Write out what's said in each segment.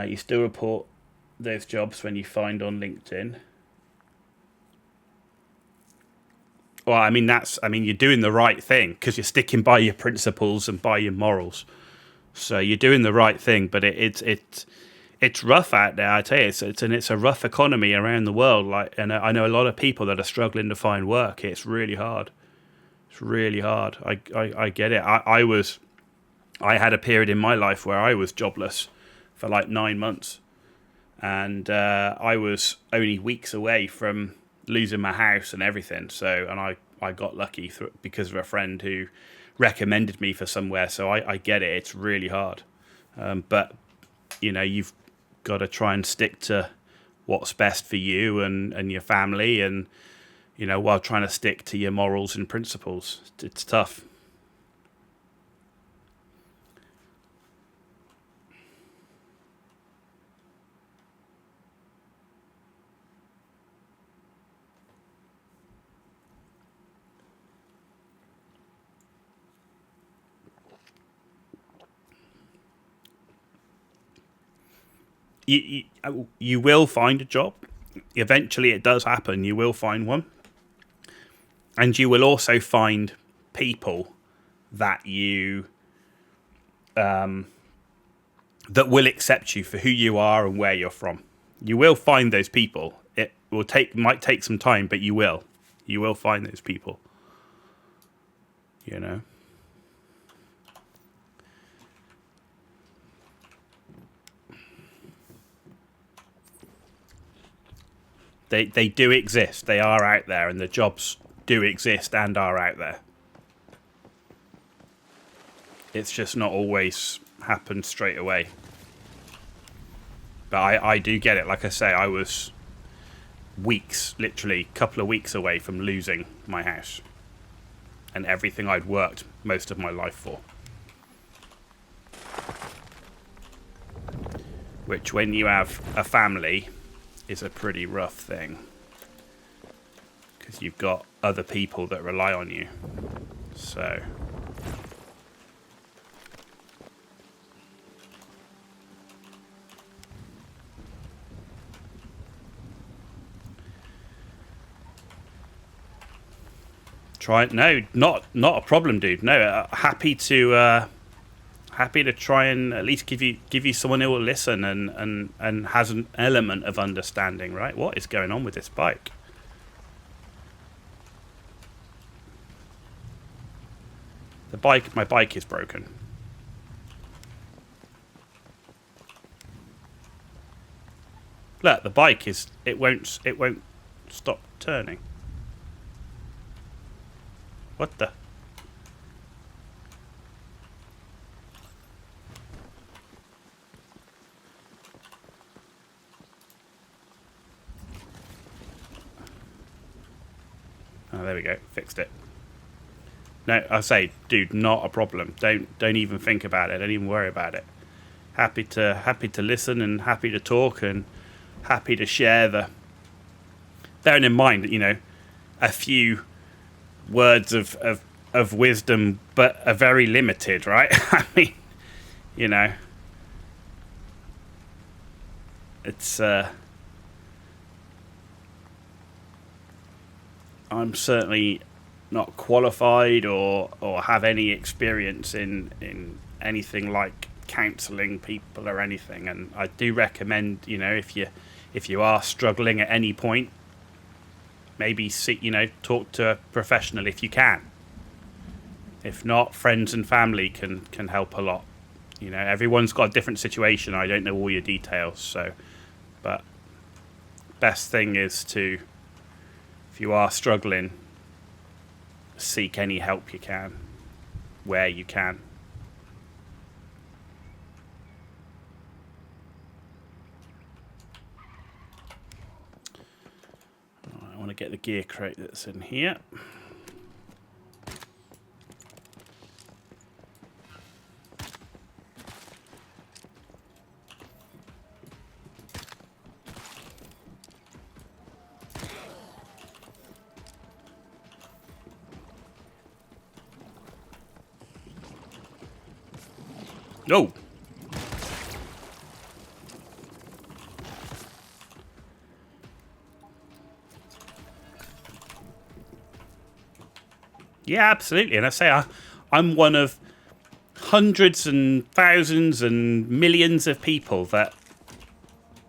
You still report those jobs when you find on LinkedIn. Well, I mean, you're doing the right thing because you're sticking by your principles and by your morals. So you're doing the right thing, but it's rough out there. I tell you, it's a rough economy around the world. Like, and I know a lot of people that are struggling to find work. It's really hard. It's really hard. I get it. I had a period in my life where I was jobless for like 9 months, and I was only weeks away from losing my house and everything. So, and I got lucky because of a friend who recommended me for somewhere. So I get it. It's really hard, but you've got to try and stick to what's best for you and your family, and while trying to stick to your morals and principles. It's tough. You will find a job. Eventually it does happen. You will find one. And you will also find people that that will accept you for who you are and where you're from. You will find those people. It might take some time, but you will. You will find those people. They do exist. They are out there, and the jobs do exist and are out there. It's just not always happened straight away. But I do get it. Like I say, I was literally a couple of weeks away from losing my house and everything I'd worked most of my life for. Which, when you have a family, is a pretty rough thing, because you've got other people that rely on you. So try it. No, not a problem, dude. No, happy to try and at least give you someone who will listen and has an element of understanding, right? What is going on with this bike? My bike is broken. Look, the bike it won't stop turning. What the? Oh, there we go. Fixed it. No, I say, dude, not a problem. Don't even think about it. Don't even worry about it. Happy to listen and happy to talk and happy to share bearing in mind that, a few words of wisdom, but are very limited, right? I mean, it's I'm certainly not qualified or have any experience in anything like counselling people or anything, and I do recommend, if you are struggling at any point, maybe talk to a professional if you can. If not, friends and family can help a lot. Everyone's got a different situation. I don't know all your details, but best thing is to, if you are struggling, seek any help you can, where you can. I want to get the gear crate that's in here. Oh! Yeah, absolutely. And I say I'm one of hundreds and thousands and millions of people that,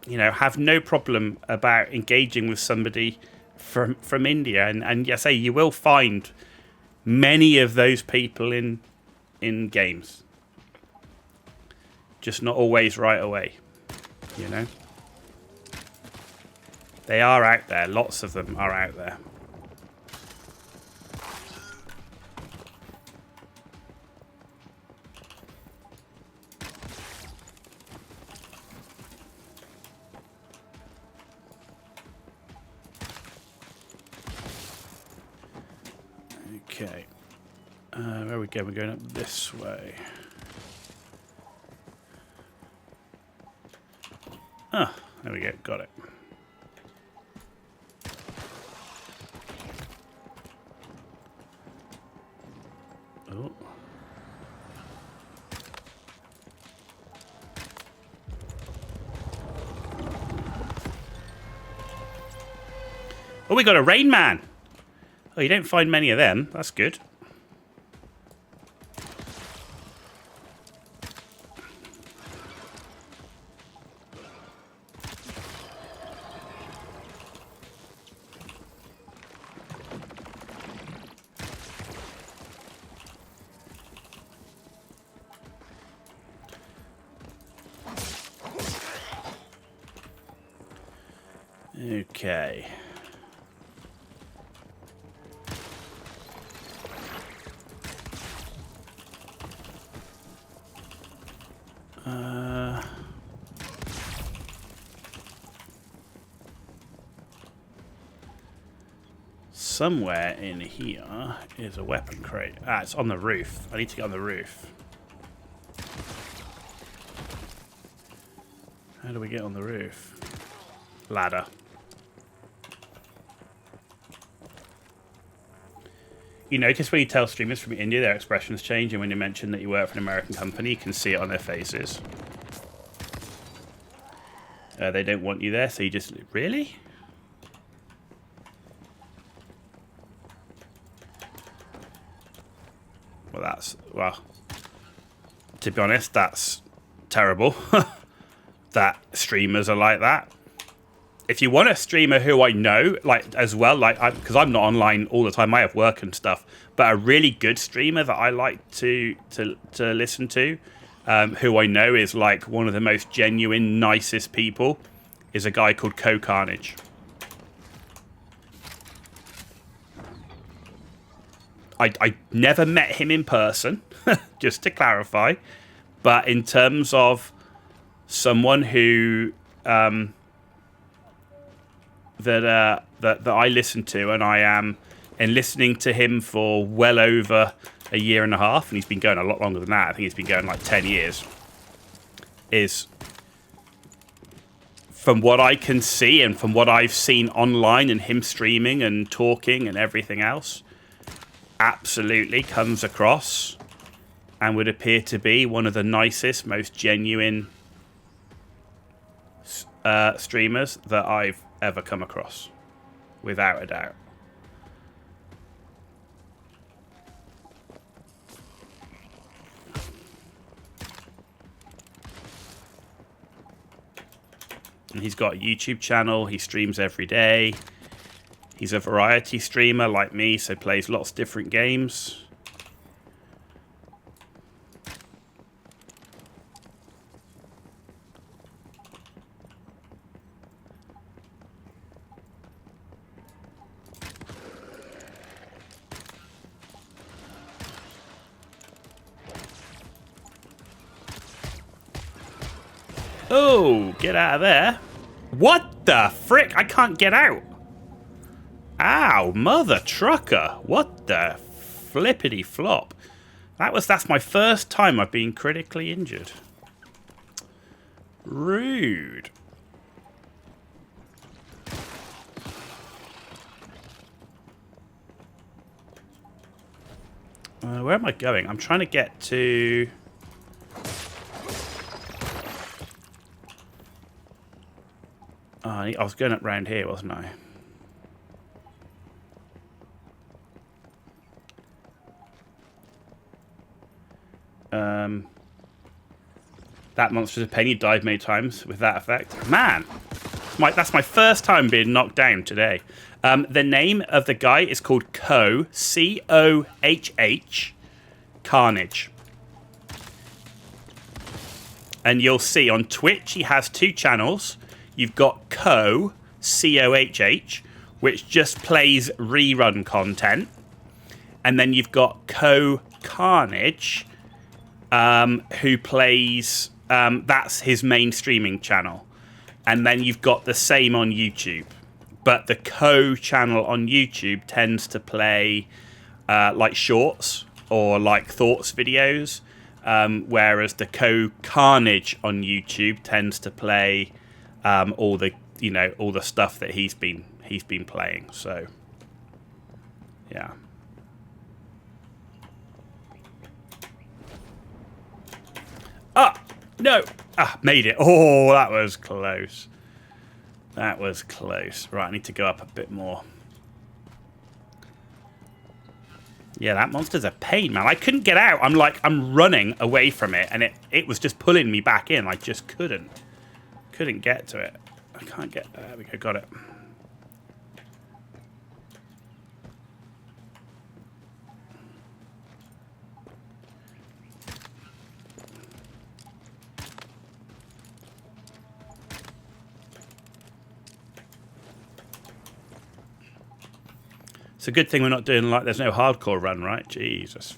you know, have no problem about engaging with somebody from India. And I say you will find many of those people in games. Just not always right away, you know. They are out there. Lots of them are out there. Okay. Where we go? We're going up this way. Ah, there we go. Got it. Oh. Oh, we got a Rain Man. Oh, you don't find many of them. That's good. Okay. Somewhere in here is a weapon crate. Ah, it's on the roof. I need to get on the roof. How do we get on the roof? Ladder. You notice when you tell streamers from India their expressions change, and when you mention that you work for an American company, you can see it on their faces. They don't want you there, so you just... Really? Well, that's... Well, to be honest, that's terrible. That streamers are like that. If you want a streamer who I know, like, as well, like, because I'm not online all the time, I have work and stuff, but a really good streamer that I like to listen to, who I know is like one of the most genuine, nicest people, is a guy called Carnage. I never met him in person, just to clarify, but in terms of someone who that I listen to, and I am listening to him for well over a year and a half, and he's been going a lot longer than that. I think he's been going like 10 years. Is, from what I can see and from what I've seen online and him streaming and talking and everything else, absolutely comes across and would appear to be one of the nicest, most genuine streamers that I've ever come across, without a doubt. And he's got a YouTube channel. He streams every day. He's a variety streamer like me, so plays lots of different games. Oh, get out of there. What the frick? I can't get out. Ow, mother trucker. What the flippity flop. That's my first time I've been critically injured. Rude. Where am I going? I'm trying to get to... I was going up round here, wasn't I? That monster's a pain. You died many times with that effect. Man, that's my first time being knocked down today. The name of the guy is called C-O-H-H, Carnage. And you'll see on Twitch he has 2 channels. You've got C-O-H-H, which just plays rerun content. And then you've got Carnage, who plays... that's his main streaming channel. And then you've got the same on YouTube. But the channel on YouTube tends to play like shorts or like thoughts videos. Whereas the Carnage on YouTube tends to play all the stuff that he's been playing. So yeah. No! Made it. Oh, that was close. That was close. Right, I need to go up a bit more. Yeah, that monster's a pain, man. I couldn't get out. I'm running away from it, and it was just pulling me back in. I just couldn't get to it. I can't get... There we go, got it. It's a good thing we're not doing there's no hardcore run, right? Jesus.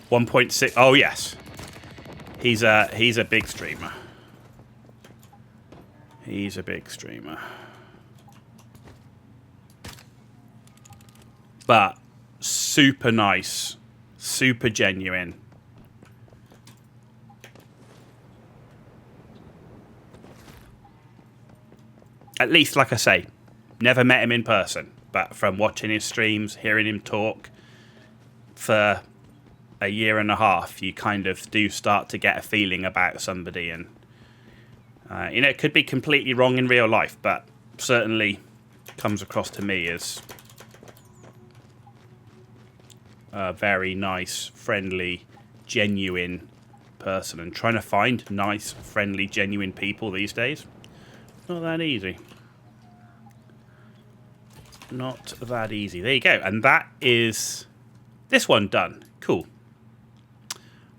.6. Oh yes, he's a big streamer. He's a big streamer. But super nice, super genuine. At least, like I say, never met him in person, but from watching his streams, hearing him talk for a year and a half, you kind of do start to get a feeling about somebody. And, it could be completely wrong in real life, but certainly comes across to me as a very nice, friendly, genuine person. And trying to find nice, friendly, genuine people these days, not that easy. Not that easy. There you go. And that is this one done. Cool.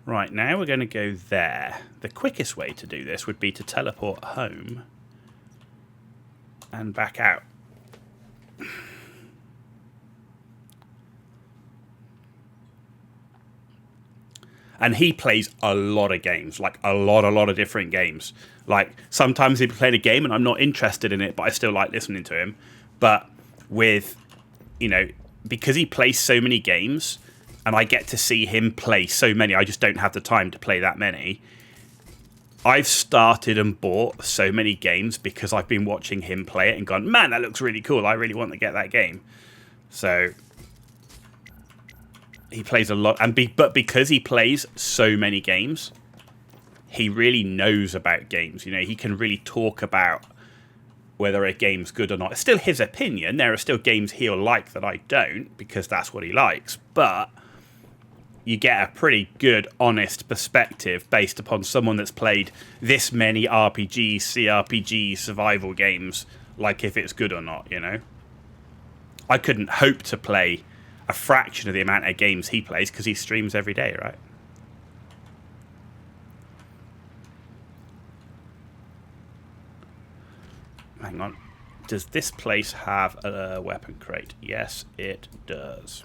Right, now we're going to go there. The quickest way to do this would be to teleport home and back out. And he plays a lot of games, like a lot of different games. Like, sometimes he'll be playing a game and I'm not interested in it, but I still like listening to him. But with, because he plays so many games and I get to see him play so many, I just don't have the time to play that many. I've started and bought so many games because I've been watching him play it and gone, man, that looks really cool. I really want to get that game. So he plays a lot, but because he plays so many games, he really knows about games. He can really talk about whether a game's good or not. It's still his opinion. There are still games he'll like that I don't, because that's what he likes. But you get a pretty good, honest perspective based upon someone that's played this many RPGs, CRPGs, survival games, like if it's good or not, I couldn't hope to play a fraction of the amount of games he plays because he streams every day, right? Hang on. Does this place have a weapon crate? Yes, it does.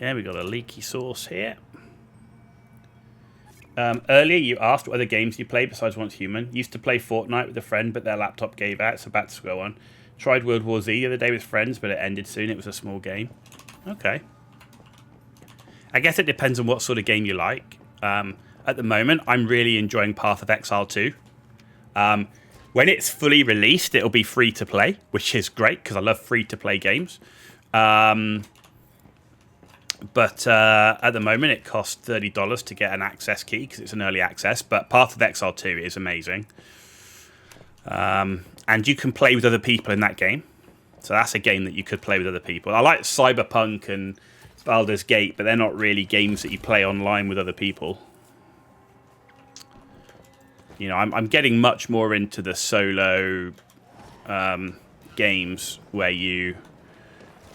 Okay, we got a leaky source here. Earlier, you asked what other games you play besides Once Human. Used to play Fortnite with a friend, but their laptop gave out, so back to square one. Tried World War Z the other day with friends, but it ended soon. It was a small game. Okay. I guess it depends on what sort of game you like. At the moment, I'm really enjoying Path of Exile 2. When it's fully released, it'll be free to play, which is great because I love free to play games. But at the moment, it costs $30 to get an access key because it's an early access. But Path of Exile 2 is amazing. And you can play with other people in that game. So that's a game that you could play with other people. I like Cyberpunk and Baldur's Gate, but they're not really games that you play online with other people. You know, I'm getting much more into the solo games where you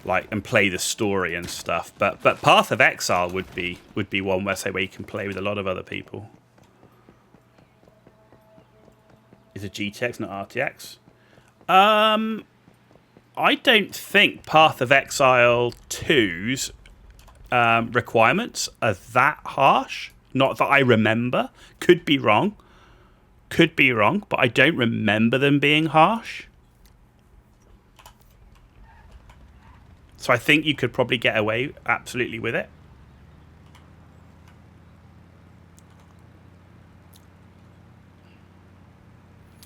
like and play the story and stuff. But Path of Exile would be one where you can play with a lot of other people. Is it GTX, not RTX? I don't think Path of Exile 2's requirements are that harsh. Not that I remember. Could be wrong, but I don't remember them being harsh. So I think you could probably get away absolutely with it.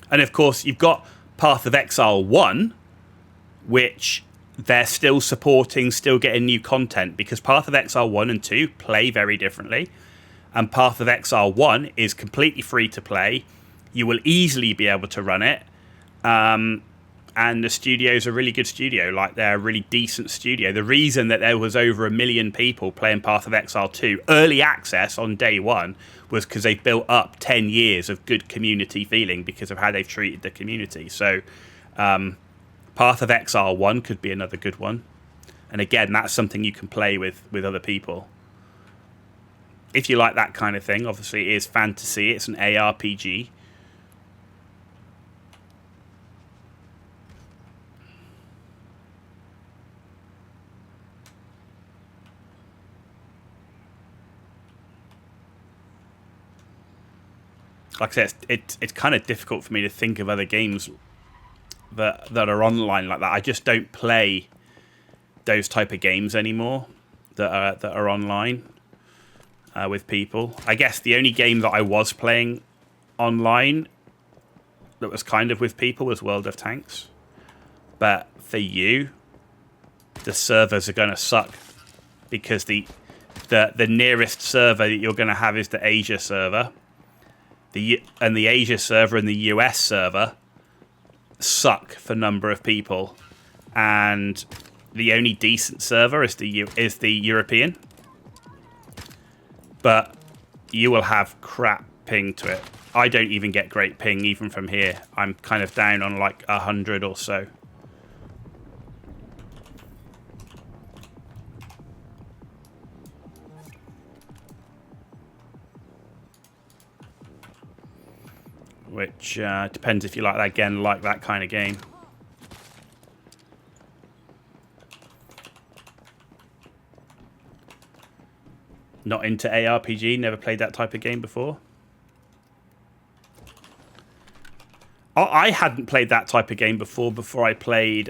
And of course, you've got Path of Exile 1, which they're still supporting, still getting new content, because Path of Exile 1 and 2 play very differently. And Path of Exile 1 is completely free to play. You will easily be able to run it. And the studio's a really good studio. Like, they're a really decent studio. The reason that there was over 1 million people playing Path of Exile 2 early access on day one was because they built up 10 years of good community feeling because of how they've treated the community. So Path of Exile 1 could be another good one. And again, that's something you can play with other people. If you like that kind of thing, obviously it is fantasy. It's an ARPG. Like I said, it's kind of difficult for me to think of other games that are online like that. I just don't play those type of games anymore that are online with people. I guess the only game that I was playing online that was kind of with people was World of Tanks. But for you, the servers are going to suck because the nearest server that you're going to have is the Asia server. The Asia server and the US server suck for number of people, and the only decent server is the European. But you will have crap ping to it. I don't even get great ping even from here. I'm kind of down on like 100 or so. Which depends if you like that, again, like that kind of game. Not into ARPG, never played that type of game before. I hadn't played that type of game before I played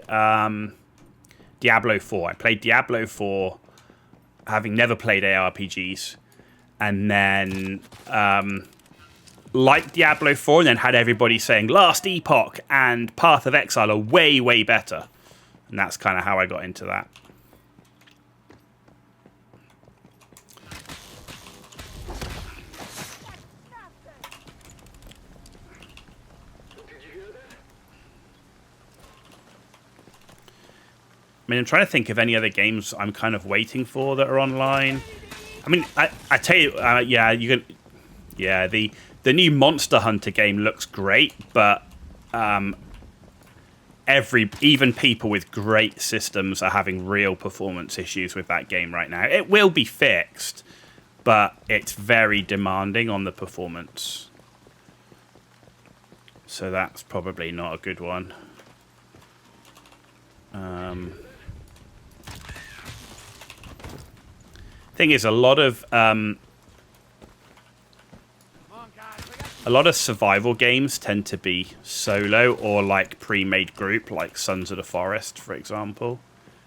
Diablo 4. I played Diablo 4 having never played ARPGs, and then liked Diablo 4, and then had everybody saying Last Epoch and Path of Exile are way, way better. And that's kind of how I got into that. I mean, I'm trying to think of any other games I'm kind of waiting for that are online. I mean, I tell you, yeah, you can, yeah, the new Monster Hunter game looks great, but even people with great systems are having real performance issues with that game right now. It will be fixed, but it's very demanding on the performance. So that's probably not a good one. Thing is, a lot of A lot of survival games tend to be solo or like pre-made group, like Sons of the Forest, for example.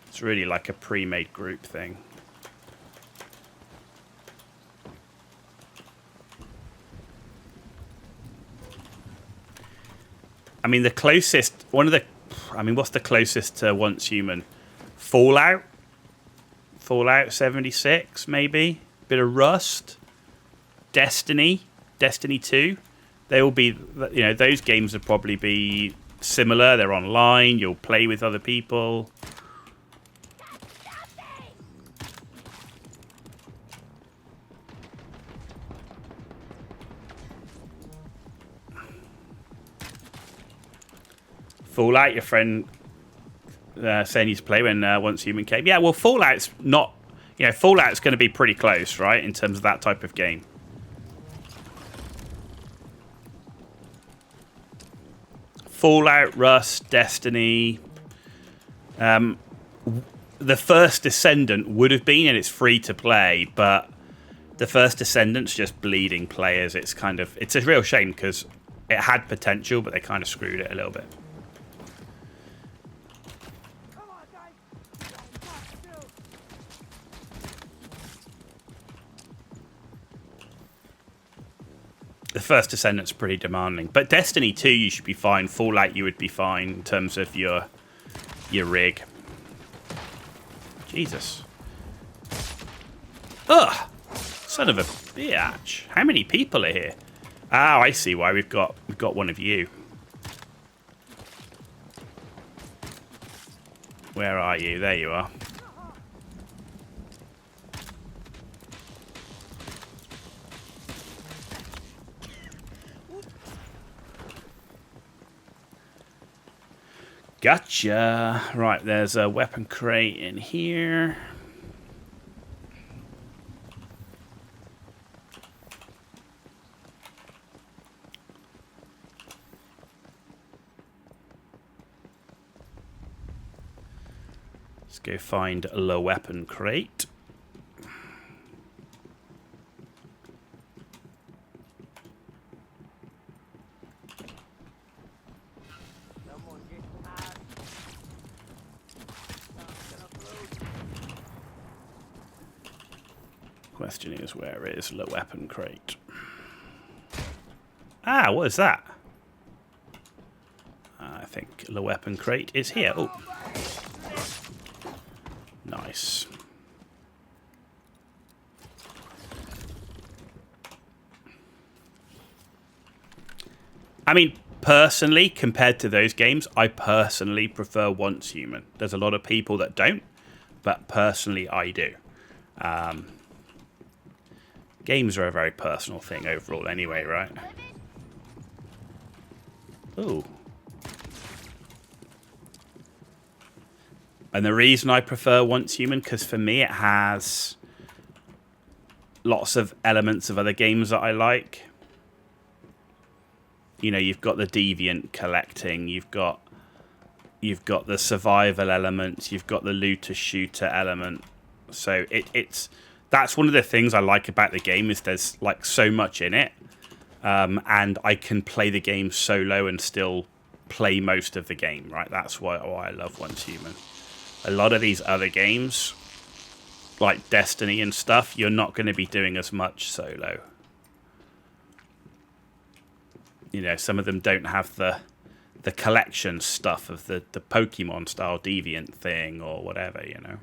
It's really like a pre-made group thing. I mean, the closest, what's the closest to Once Human? Fallout? Fallout 76, maybe? Bit of Rust? Destiny? Destiny 2? They will be, you know, those games would probably be similar. They're online, you'll play with other people. Fallout, your friend saying he's play when Once Human came. Yeah, well, Fallout's not, you know, Fallout's going to be pretty close, right, in terms of that type of game. Fallout, Rust, Destiny. The First Descendant would have been, and it's free to play, but the First Descendant's just bleeding players. It's kind of, it's a real shame because it had potential, but they kind of screwed it a little bit. The First Descendant's pretty demanding. But Destiny 2, you should be fine. Fallout, you would be fine in terms of your rig. Jesus. Ugh! Son of a bitch. How many people are here? Oh, I see why. We've got one of you. Where are you? There you are. Gotcha. Right, there's a weapon crate in here. Let's go find the weapon crate. Question is, where is the weapon crate? Ah, what is that? I think the weapon crate is here. Oh, nice. I mean, personally, compared to those games, I personally prefer Once Human. There's a lot of people that don't, but personally, I do. Games are a very personal thing overall anyway, right? Ooh. And the reason I prefer Once Human, because for me it has lots of elements of other games that I like. You know, you've got the deviant collecting, you've got the survival elements, you've got the looter shooter element. So that's one of the things I like about the game, is there's like so much in it, and I can play the game solo and still play most of the game, right? That's why I love Once Human. A lot of these other games, like Destiny and stuff, you're not going to be doing as much solo. You know, some of them don't have the collection stuff of the Pokemon style deviant thing or whatever, you know.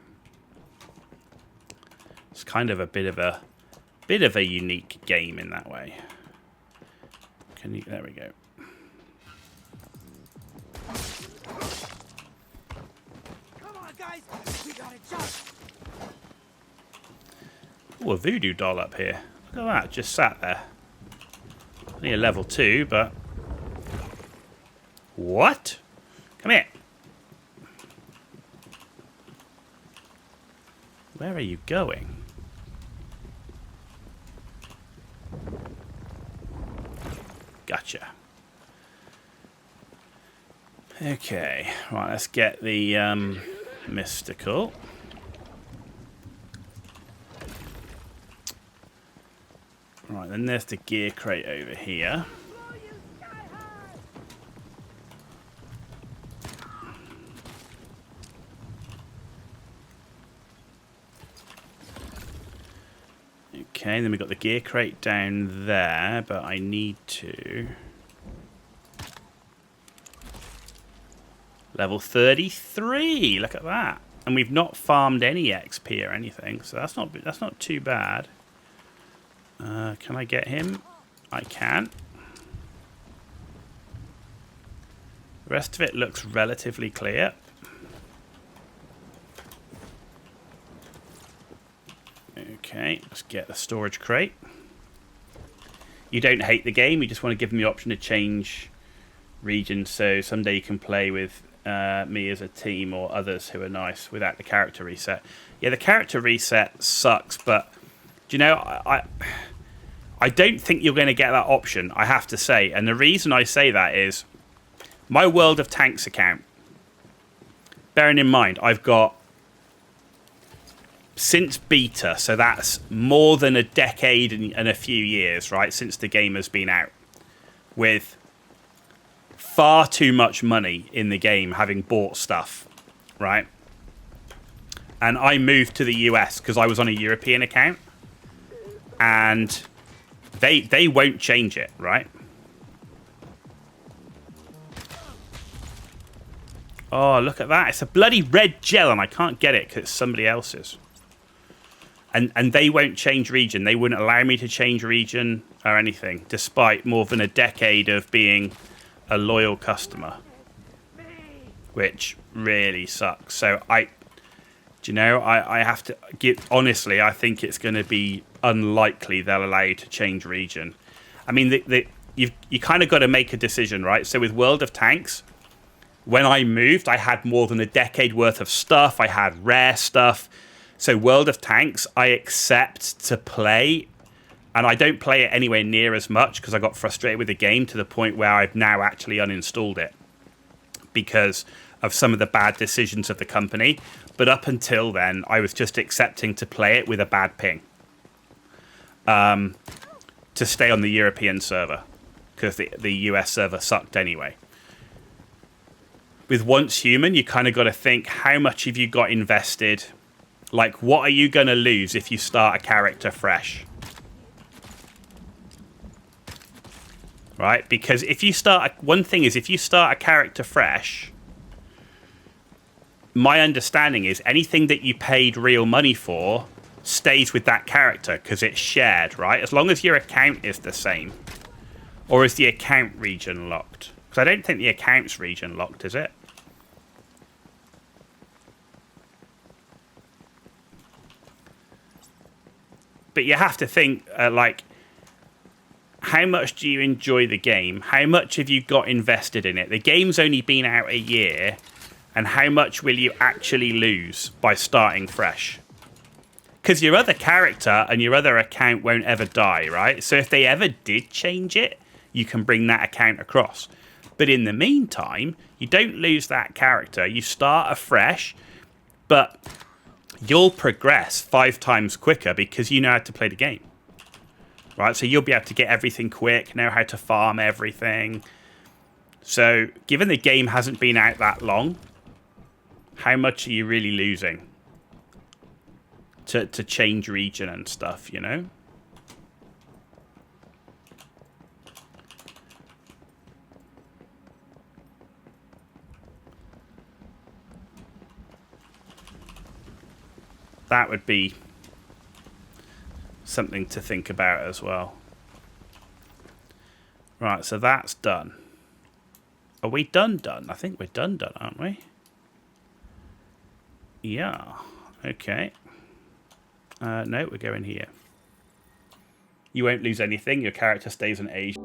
It's kind of a bit of a unique game in that way. There we go. Come on, guys, we got a job. Oh, a voodoo doll up here. Look at that, just sat there. Only a level 2, but what? Come here. Where are you going? Gotcha. Okay, right, let's get the mystical. Right, then there's the gear crate over here. and then we've got the gear crate down there, but I need to... Level 33, look at that. And we've not farmed any XP or anything, so that's not too bad. Can I get him? I can. The rest of it looks relatively clear. Okay, let's get the storage crate. You don't hate the game, you just want to give them the option to change regions, so someday you can play with me as a team or others who are nice without the character reset. Yeah, the character reset sucks, but do you know, I don't think you're going to get that option, I have to say. And the reason I say that is my World of Tanks account, bearing in mind, I've got since beta, so that's more than a decade and a few years, right, since the game has been out, with far too much money in the game, having bought stuff, right? And I moved to the US because I was on a European account, and they won't change it, right? Oh, look at that. It's a bloody red gel, and I can't get it because it's somebody else's. And they won't change region. They wouldn't allow me to change region or anything, despite more than a decade of being a loyal customer, which really sucks. So I have to give, honestly, I think it's going to be unlikely they'll allow you to change region. I mean, you kind of got to make a decision, right? So with World of Tanks, when I moved, I had more than a decade worth of stuff. I had rare stuff. So World of Tanks, I accept to play, and I don't play it anywhere near as much because I got frustrated with the game to the point where I've now actually uninstalled it because of some of the bad decisions of the company. But up until then, I was just accepting to play it with a bad ping to stay on the European server because the US server sucked anyway. With Once Human, you kind of got to think, how much have you got invested? Like, what are you going to lose if you start a character fresh? Right? Because if you start... One thing is, if you start a character fresh, my understanding is anything that you paid real money for stays with that character because it's shared, right? As long as your account is the same. Or is the account region locked? Because I don't think the account's region locked, is it? But you have to think, like, how much do you enjoy the game? How much have you got invested in it? The game's only been out a year, and how much will you actually lose by starting fresh? Because your other character and your other account won't ever die, right? So if they ever did change it, you can bring that account across. But in the meantime, you don't lose that character. You start afresh, but you'll progress 5 times quicker because you know how to play the game. Right? So you'll be able to get everything quick, know how to farm everything. So given the game hasn't been out that long, how much are you really losing to change region and stuff, you know? That would be something to think about as well. Right, so that's done. Are we done? I think we're done, aren't we? Yeah. Okay. No, we're going here. You won't lose anything. Your character stays an age.